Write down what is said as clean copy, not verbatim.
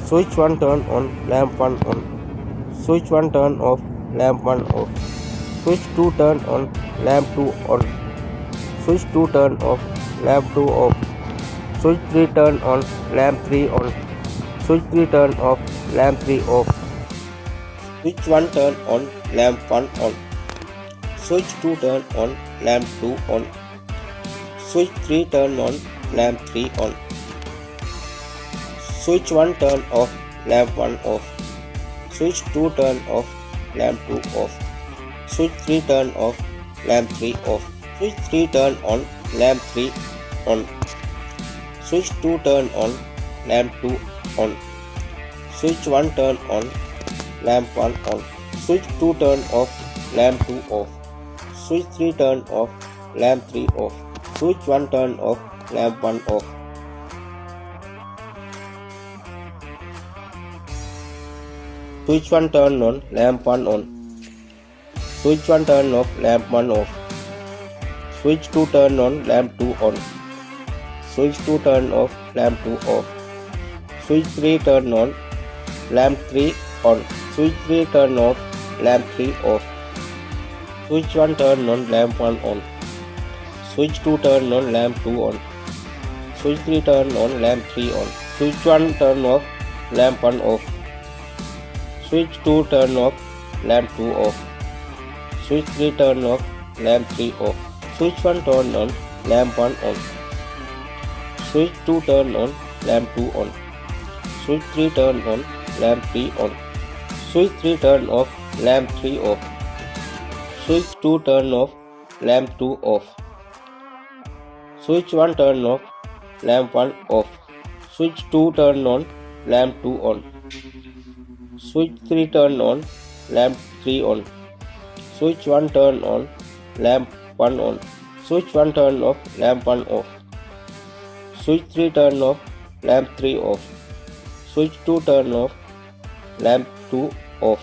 Switch 1 turn on, lamp 1 on. Switch 1 turn off, lamp 1 off. Switch 2 turn on, lamp 2 on. Switch 2 turn off, lamp 2 off. Switch 3 turn on, lamp 3 on. Switch 3 turn off, lamp 3 off. Switch 1 turn on, lamp 1 on. Switch 2 turn on, lamp 2 on. Switch 3 turn on, lamp 3 on. Switch 1 turn off, lamp 1 off. Switch 2 turn off, lamp 2 off. Switch 3 turn off, lamp 3 off. Switch 3 turn on, lamp 3 on. Switch 2 turn on, lamp 2 on. Switch 1 turn on, lamp 1 on. Switch 2 turn off, lamp 2 off. Switch 3 turn off, lamp 3 off. Switch 1 turn off, lamp 1 off. Switch 1 turn on, lamp 1 on. Switch 1 turn off, lamp 1 off. Switch 2 turn on, lamp 2 on. Switch 2 turn off, lamp 2 off. Switch 3 turn on, lamp 3 on. Switch 3 turn off, lamp 3 off. Switch 1 turn on, lamp 1 on. Switch 2 turn on, lamp 2 on. Switch 3 turn on, lamp 3 on. Switch 1 turn off, lamp 1 off. Switch 2 turn off, lamp 2 off. Switch 3 turn off, lamp 3 off. Switch 1 turn on, lamp 1 on. Switch 2 turn on, lamp 2 on. Switch 3 turn on, lamp 3 on. Switch 3 turn off, lamp 3 off. Switch 2 turn off, lamp 2 off. Switch 1 turn off, lamp 1 off. Switch 2 turn on, lamp 2 on. Switch 3 turn on, lamp 3 on. Switch 1 turn on, lamp 1 on. Switch 1 turn off, lamp 1 off. Switch 3 turn off, lamp 3 off. Switch 2 turn off, lamp 2 off.